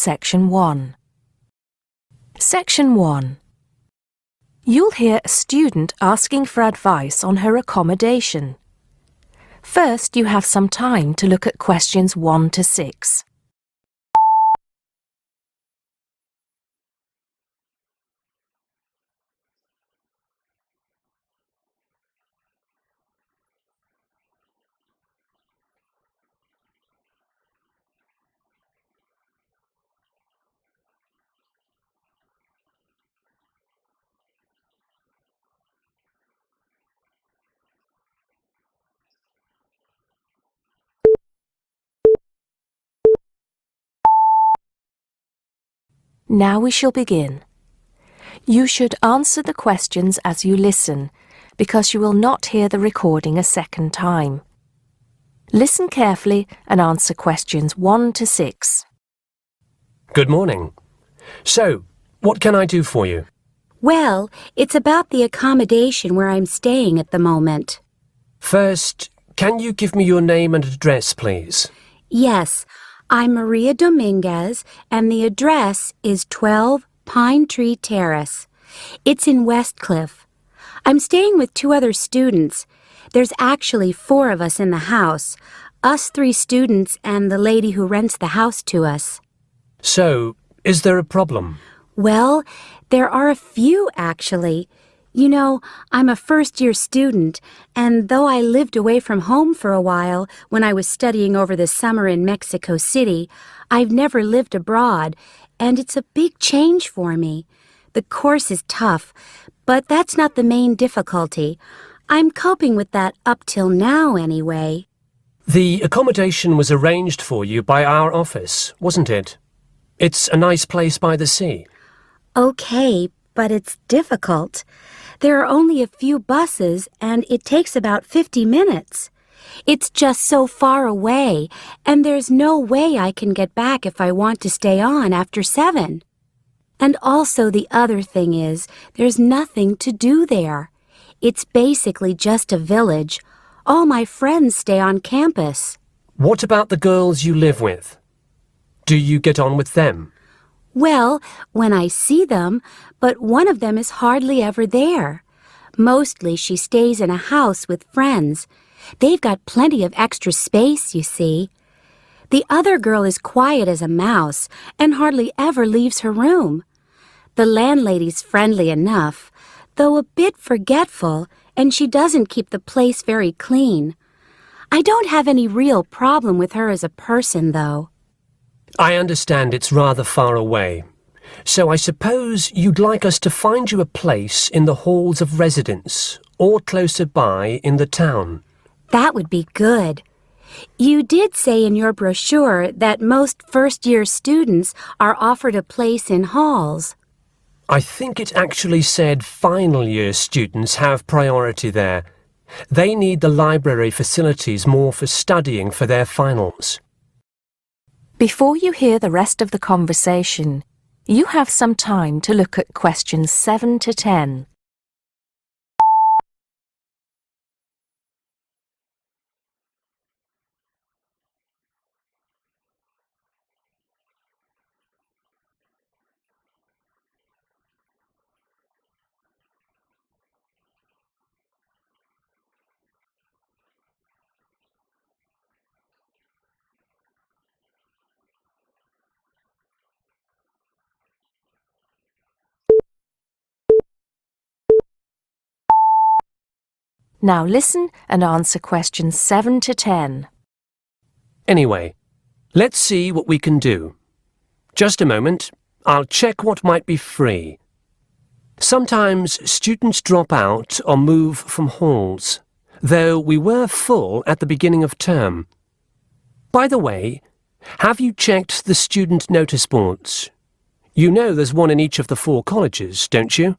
Section 1. Section 1. You'll hear a student asking for advice on her accommodation. First, you have some time to look at questions 1 to 6. Now we shall begin. You should answer the questions as you listen, because you will not hear the recording a second time. Listen carefully and answer questions 1 to 6. Good morning. So, what can I do for you? Well, it's about the accommodation where I'm staying at the moment. First, can you give me your name and address, please? Yes, I'm Maria Dominguez, and the address is 12 Pine Tree Terrace. It's in Westcliff. I'm staying with 2 other students. There's actually 4 of us in the house, us 3 students and the lady who rents the house to us. So, is there a problem? Well, there are a few, actually. You know, I'm a first-year student, and though I lived away from home for a while when I was studying over the summer in Mexico City, I've never lived abroad, and it's a big change for me. The course is tough, but that's not the main difficulty. I'm coping with that up till now, anyway. The accommodation was arranged for you by our office, wasn't it? It's a nice place by the sea. Okay, but it's difficult. There are only a few buses, and it takes about 50 minutes. It's just so far away, and there's no way I can get back if I want to stay on after 7. And also the other thing is, there's nothing to do there. It's basically just a village. All my friends stay on campus. What about the girls you live with? Do you get on with them? Well, when I see them, but one of them is hardly ever there. Mostly she stays in a house with friends. They've got plenty of extra space, you see. The other girl is quiet as a mouse and hardly ever leaves her room. The landlady's friendly enough, though a bit forgetful, and she doesn't keep the place very clean. I don't have any real problem with her as a person, though. I understand it's rather far away. So I suppose you'd like us to find you a place in the halls of residence or closer by in the town. That would be good. You did say in your brochure that most first-year students are offered a place in halls. I think it actually said final-year students have priority there. They need the library facilities more for studying for their finals. Before you hear the rest of the conversation, you have some time to look at questions 7 to 10. Now listen and answer questions 7 to 10. Anyway, let's see what we can do. Just a moment, I'll check what might be free. Sometimes students drop out or move from halls, though we were full at the beginning of term. By the way, have you checked the student notice boards? You know there's one in each of the 4 colleges, don't you?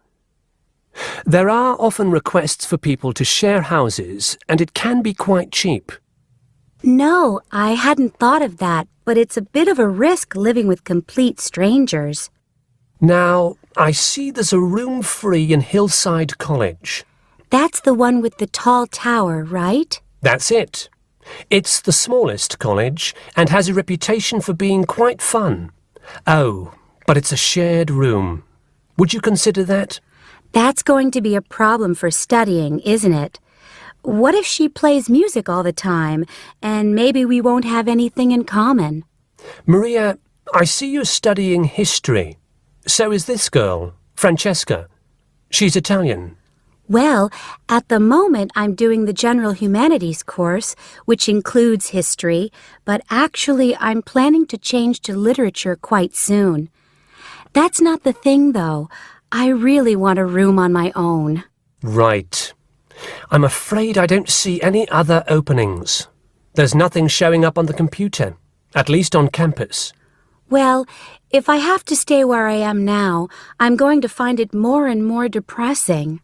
There are often requests for people to share houses, and it can be quite cheap. No, I hadn't thought of that, but it's a bit of a risk living with complete strangers. Now, I see there's a room free in Hillside College. That's the one with the tall tower, right? That's it. It's the smallest college and has a reputation for being quite fun. Oh, but it's a shared room. Would you consider that? That's going to be a problem for studying, isn't it? What if she plays music all the time, and maybe we won't have anything in common? Maria, I see you're studying history. So is this girl, Francesca. She's Italian. Well, at the moment I'm doing the General Humanities course, which includes history, but actually I'm planning to change to literature quite soon. That's not the thing, though. I really want a room on my own. Right. I'm afraid I don't see any other openings. There's nothing showing up on the computer, at least on campus. Well, if I have to stay where I am now, I'm going to find it more and more depressing.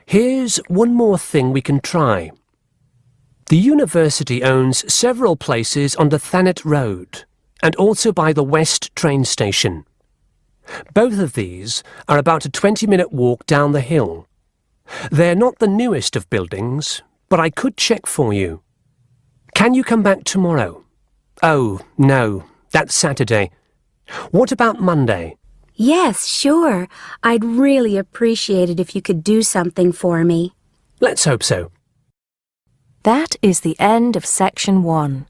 Here's one more thing we can try. The university owns several places on the Thanet Road and also by the West train station. Both of these are about a 20-minute walk down the hill. They're not the newest of buildings, but I could check for you. Can you come back tomorrow? Oh, no, that's Saturday. What about Monday? Yes, sure. I'd really appreciate it if you could do something for me. Let's hope so. That is the end of section 1.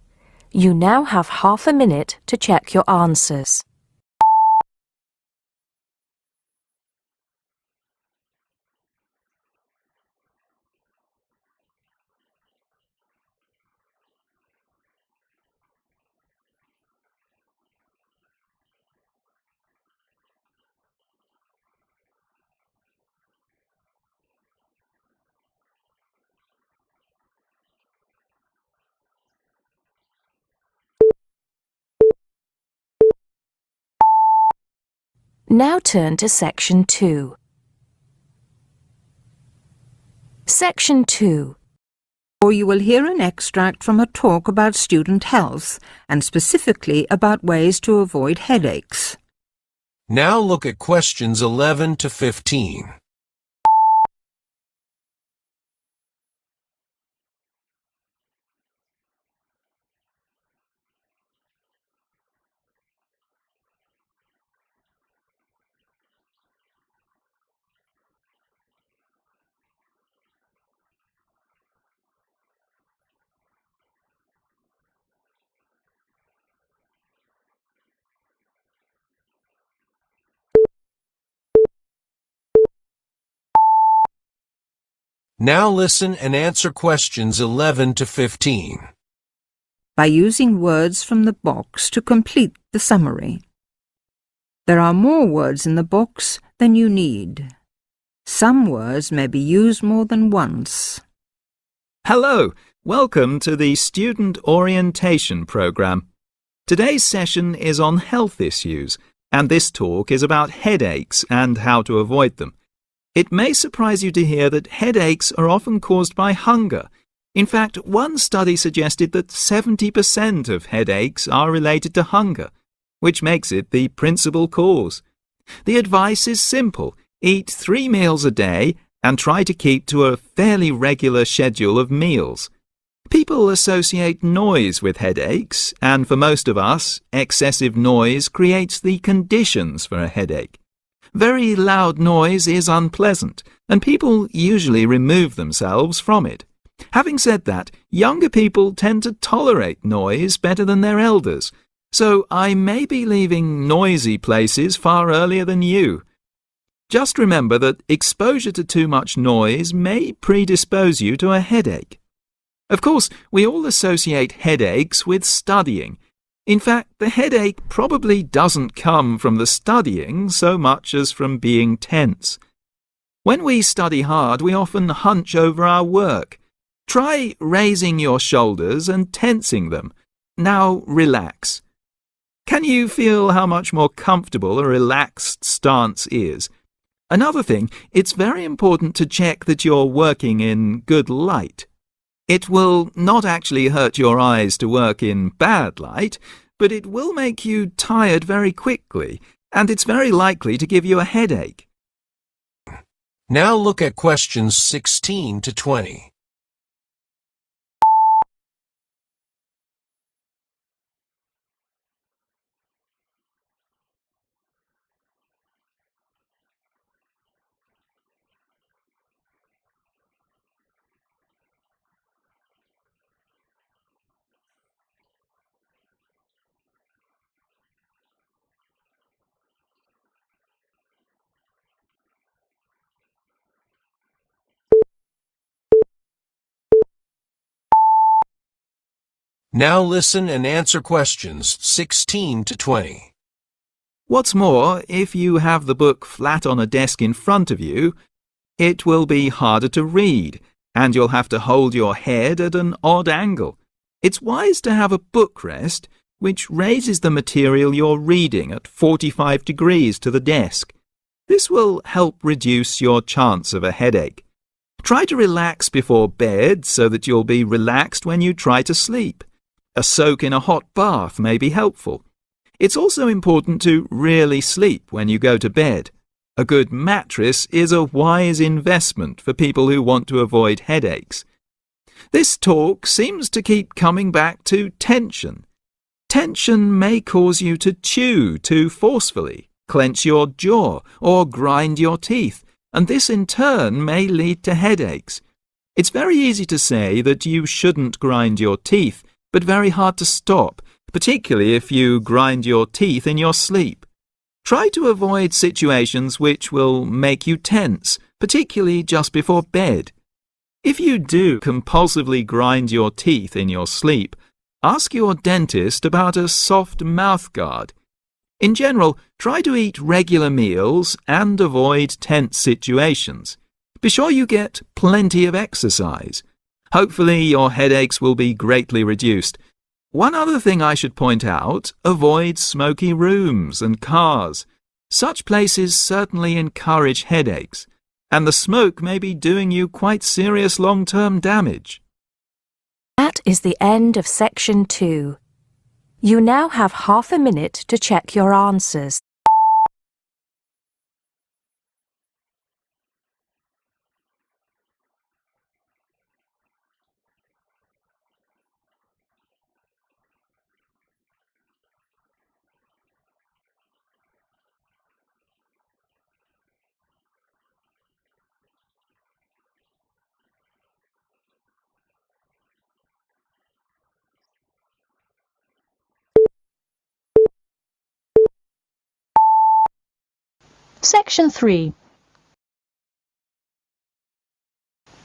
You now have half a minute to check your answers. Now turn to section 2. Section 2. Or you will hear an extract from a talk about student health, and specifically about ways to avoid headaches. Now look at questions 11 to 15. Now listen and answer questions 11 to 15. By using words from the box to complete the summary. There are more words in the box than you need. Some words may be used more than once. Hello, welcome to the Student Orientation Programme. Today's session is on health issues, and this talk is about headaches and how to avoid them. It may surprise you to hear that headaches are often caused by hunger. In fact, one study suggested that 70% of headaches are related to hunger, which makes it the principal cause. The advice is simple. Eat 3 meals a day and try to keep to a fairly regular schedule of meals. People associate noise with headaches, and for most of us, excessive noise creates the conditions for a headache. Very loud noise is unpleasant, and people usually remove themselves from it. Having said that, younger people tend to tolerate noise better than their elders, so I may be leaving noisy places far earlier than you. Just remember that exposure to too much noise may predispose you to a headache. Of course, we all associate headaches with studying. In fact, the headache probably doesn't come from the studying so much as from being tense. When we study hard, we often hunch over our work. Try raising your shoulders and tensing them. Now relax. Can you feel how much more comfortable a relaxed stance is? Another thing, it's very important to check that you're working in good light. It will not actually hurt your eyes to work in bad light, but it will make you tired very quickly, and it's very likely to give you a headache. Now look at questions 16 to 20. Now listen and answer questions 16 to 20. What's more, if you have the book flat on a desk in front of you, it will be harder to read, and you'll have to hold your head at an odd angle. It's wise to have a bookrest which raises the material you're reading at 45 degrees to the desk. This will help reduce your chance of a headache. Try to relax before bed so that you'll be relaxed when you try to sleep. A soak in a hot bath may be helpful. It's also important to really sleep when you go to bed. A good mattress is a wise investment for people who want to avoid headaches. This talk seems to keep coming back to tension. Tension may cause you to chew too forcefully, clench your jaw, or grind your teeth, and this in turn may lead to headaches. It's very easy to say that you shouldn't grind your teeth, but very hard to stop, particularly if you grind your teeth in your sleep. Try to avoid situations which will make you tense, particularly just before bed. If you do compulsively grind your teeth in your sleep, ask your dentist about a soft mouth guard. In general, try to eat regular meals and avoid tense situations. Be sure you get plenty of exercise. Hopefully your headaches will be greatly reduced. One other thing I should point out, avoid smoky rooms and cars. Such places certainly encourage headaches, and the smoke may be doing you quite serious long-term damage. That is the end of section 2. You now have half a minute to check your answers. Section 3.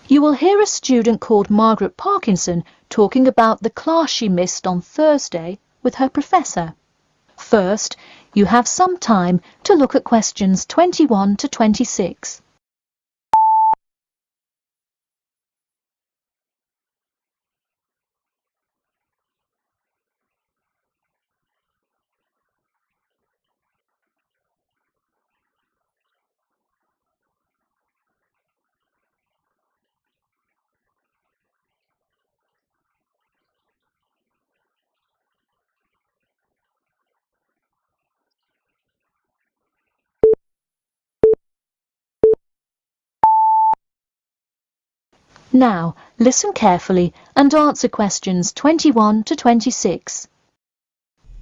You will hear a student called Margaret Parkinson talking about the class she missed on Thursday with her professor. First, you have some time to look at questions 21 to 26. Now, listen carefully and answer questions 21 to 26.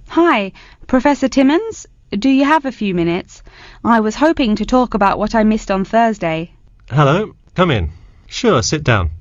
Hi, Professor Timmons. Do you have a few minutes? I was hoping to talk about what I missed on Thursday. Hello, come in. Sure, sit down.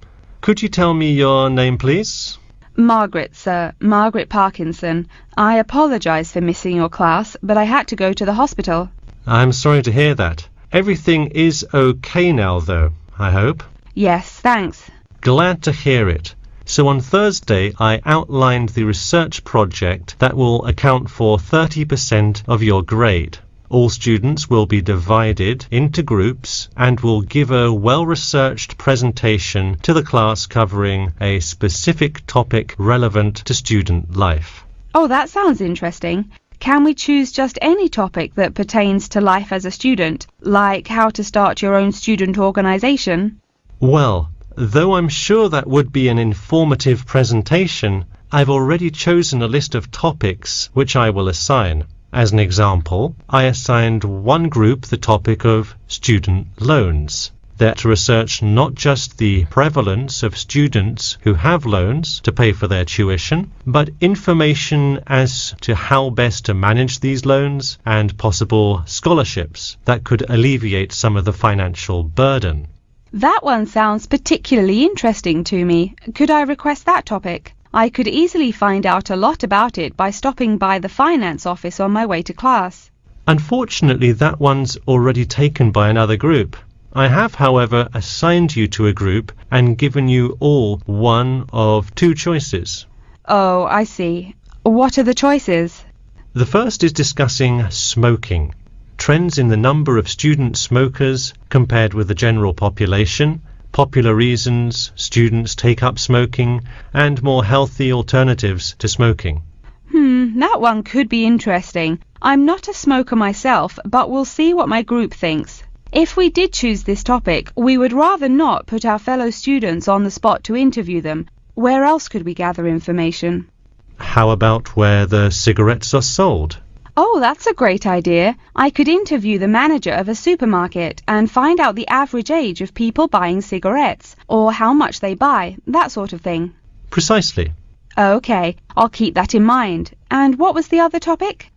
Could you tell me your name, please? Margaret, sir. Margaret Parkinson. I apologise for missing your class, but I had to go to the hospital. I'm sorry to hear that. Everything is okay now, though, I hope. Yes, thanks. Glad to hear it. So on Thursday, I outlined the research project that will account for 30% of your grade. All students will be divided into groups and will give a well-researched presentation to the class covering a specific topic relevant to student life. Oh, that sounds interesting. Can we choose just any topic that pertains to life as a student, like how to start your own student organisation? Well, though I'm sure that would be an informative presentation, I've already chosen a list of topics which I will assign. As an example, I assigned one group the topic of student loans. They're to research not just the prevalence of students who have loans to pay for their tuition, but information as to how best to manage these loans and possible scholarships that could alleviate some of the financial burden. That one sounds particularly interesting to me. Could I request that topic? I could easily find out a lot about it by stopping by the finance office on my way to class. Unfortunately, that one's already taken by another group. I have, however, assigned you to a group and given you all one of two choices. Oh, I see. What are the choices? The first is discussing smoking, trends in the number of student smokers compared with the general population, popular reasons students take up smoking, and more healthy alternatives to smoking. That one could be interesting. I'm not a smoker myself, but we'll see what my group thinks. If we did choose this topic, we would rather not put our fellow students on the spot to interview them. Where else could we gather information? How about where the cigarettes are sold? Oh, that's a great idea. I could interview the manager of a supermarket and find out the average age of people buying cigarettes, or how much they buy, that sort of thing. Precisely. OK, I'll keep that in mind. And what was the other topic?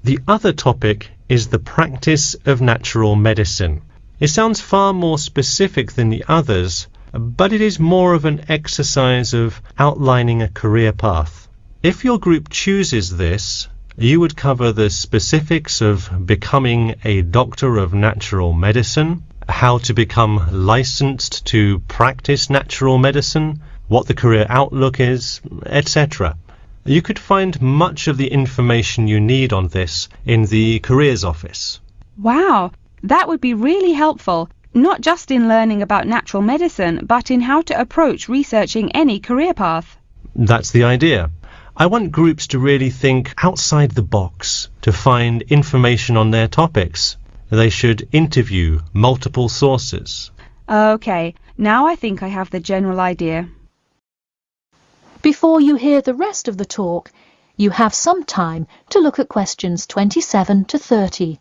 The other topic is the practice of natural medicine. It sounds far more specific than the others, but it is more of an exercise of outlining a career path. If your group chooses this, you would cover the specifics of becoming a doctor of natural medicine, how to become licensed to practice natural medicine, what the career outlook is, etc. You could find much of the information you need on this in the careers office. Wow, that would be really helpful, not just in learning about natural medicine, but in how to approach researching any career path. That's the idea. I want groups to really think outside the box to find information on their topics. They should interview multiple sources. OK, now I think I have the general idea. Before you hear the rest of the talk, you have some time to look at questions 27 to 30.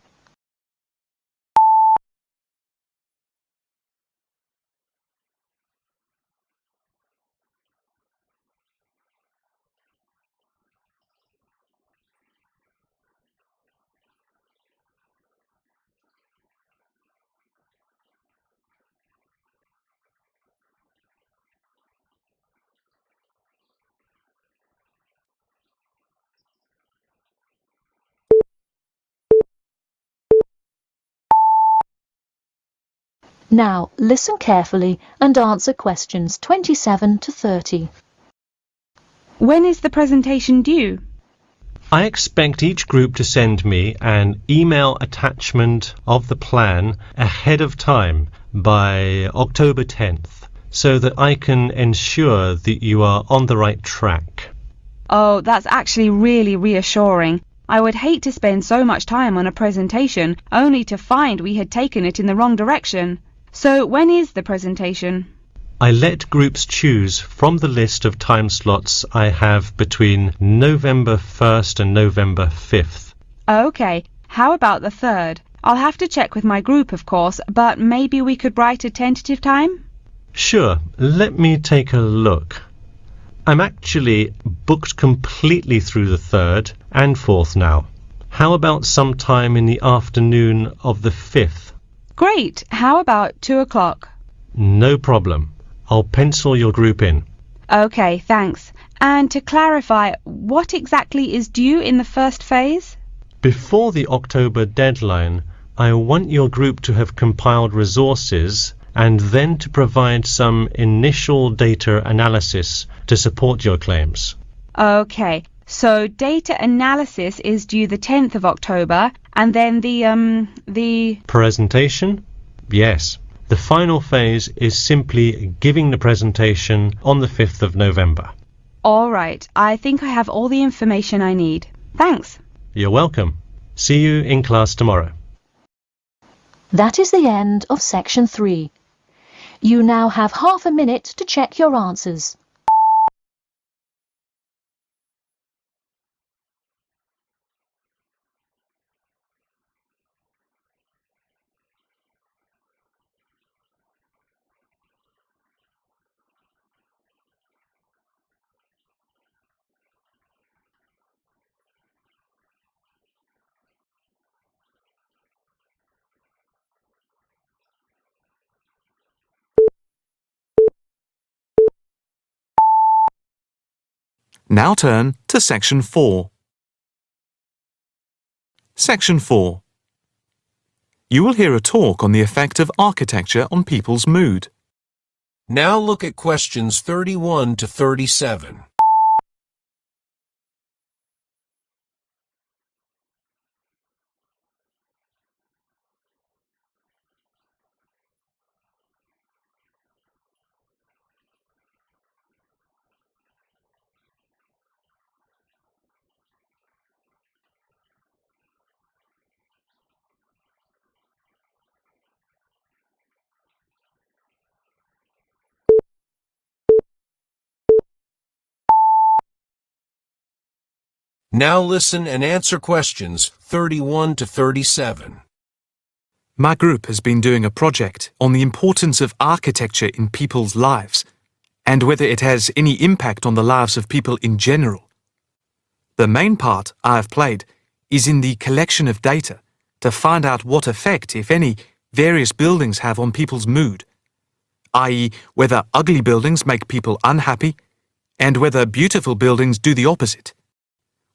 Now listen carefully and answer questions 27 to 30. When is the presentation due? I expect each group to send me an email attachment of the plan ahead of time by October 10th, so that I can ensure that you are on the right track. Oh, that's actually really reassuring. I would hate to spend so much time on a presentation only to find we had taken it in the wrong direction. So when is the presentation? I let groups choose from the list of time slots I have between November 1st and November 5th. OK, how about the 3rd? I'll have to check with my group, of course, but maybe we could write a tentative time? Sure, let me take a look. I'm actually booked completely through the 3rd and 4th now. How about sometime in the afternoon of the 5th? Great. How about 2 o'clock? No problem. I'll pencil your group in. OK, thanks. And to clarify, what exactly is due in the first phase? Before the October deadline, I want your group to have compiled resources and then to provide some initial data analysis to support your claims. OK, so data analysis is due the 10th of October, and then the Presentation? Yes. The final phase is simply giving the presentation on the 5th of November. All right, I think I have all the information I need. Thanks. You're welcome. See you in class tomorrow. That is the end of section 3. You now have half a minute to check your answers. Now turn to Section 4. Section 4. You will hear a talk on the effect of architecture on people's mood. Now look at questions 31 to 37. Now listen and answer questions 31 to 37. My group has been doing a project on the importance of architecture in people's lives and whether it has any impact on the lives of people in general. The main part I have played is in the collection of data to find out what effect, if any, various buildings have on people's mood, i.e. whether ugly buildings make people unhappy and whether beautiful buildings do the opposite.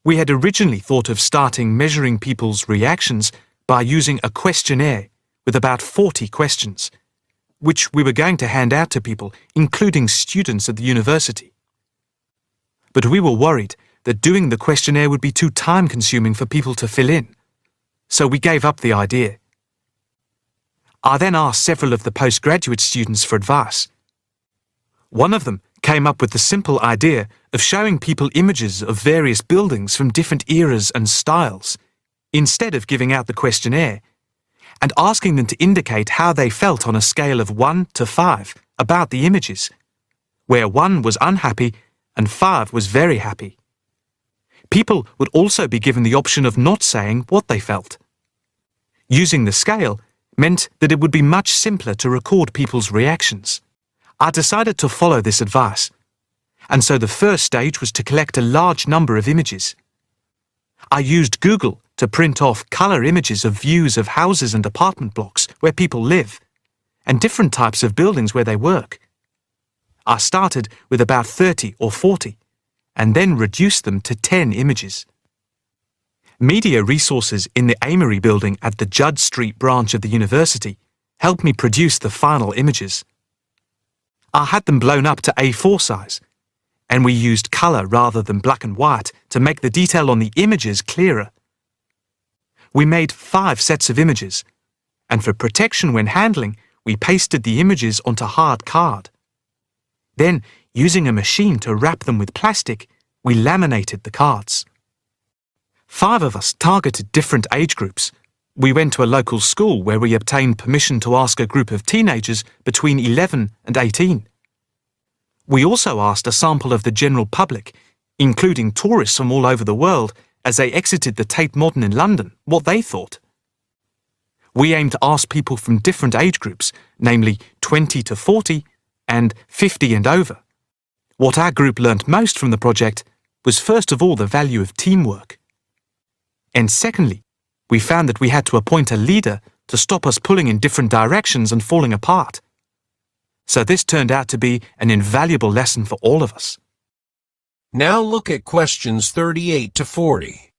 We had originally thought of starting measuring people's reactions by using a questionnaire with about 40 questions, which we were going to hand out to people, including students at the university. But we were worried that doing the questionnaire would be too time-consuming for people to fill in, so we gave up the idea. I then asked several of the postgraduate students for advice. One of them came up with the simple idea of showing people images of various buildings from different eras and styles, instead of giving out the questionnaire, and asking them to indicate how they felt on a scale of 1 to 5 about the images, where 1 was unhappy and 5 was very happy. People would also be given the option of not saying what they felt. Using the scale meant that it would be much simpler to record people's reactions. I decided to follow this advice, and so the first stage was to collect a large number of images. I used Google to print off colour images of views of houses and apartment blocks where people live, and different types of buildings where they work. I started with about 30 or 40, and then reduced them to 10 images. Media resources in the Amory building at the Judd Street branch of the university helped me produce the final images. I had them blown up to A4 size, and we used colour rather than black and white to make the detail on the images clearer. We made 5 sets of images, and for protection when handling, we pasted the images onto hard card. Then, using a machine to wrap them with plastic, we laminated the cards. 5 of us targeted different age groups. We went to a local school where we obtained permission to ask a group of teenagers between 11 and 18. We also asked a sample of the general public, including tourists from all over the world, as they exited the Tate Modern in London, what they thought. We aimed to ask people from different age groups, namely 20 to 40 and 50 and over. What our group learnt most from the project was first of all the value of teamwork. And secondly, we found that we had to appoint a leader to stop us pulling in different directions and falling apart. So this turned out to be an invaluable lesson for all of us. Now look at questions 38 to 40.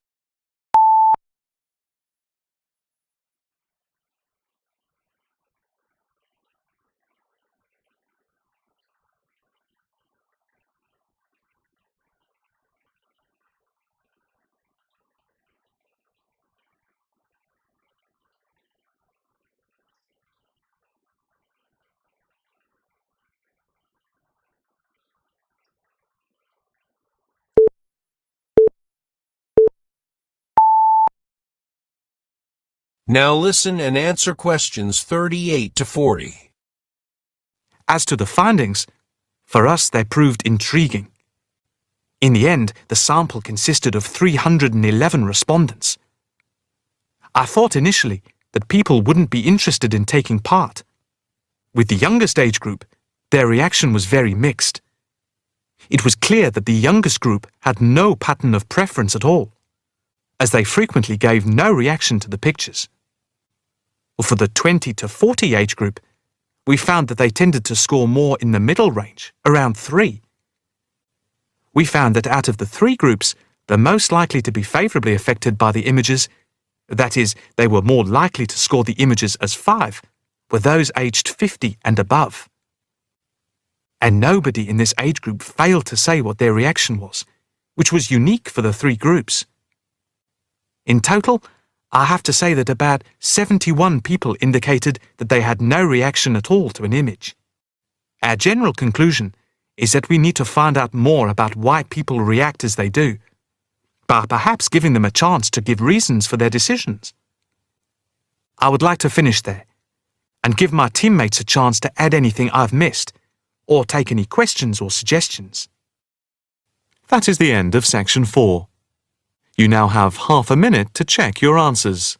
Now listen and answer questions 38 to 40. As to the findings, for us they proved intriguing. In the end, the sample consisted of 311 respondents. I thought initially that people wouldn't be interested in taking part. With the youngest age group, their reaction was very mixed. It was clear that the youngest group had no pattern of preference at all, as they frequently gave no reaction to the pictures. For the 20 to 40 age group, we found that they tended to score more in the middle range, around 3. We found that out of the 3 groups, the most likely to be favourably affected by the images, that is, they were more likely to score the images as 5, were those aged 50 and above. And nobody in this age group failed to say what their reaction was, which was unique for the 3 groups. In total, I have to say that about 71 people indicated that they had no reaction at all to an image. Our general conclusion is that we need to find out more about why people react as they do, by perhaps giving them a chance to give reasons for their decisions. I would like to finish there and give my teammates a chance to add anything I've missed or take any questions or suggestions. That is the end of section 4. You now have half a minute to check your answers.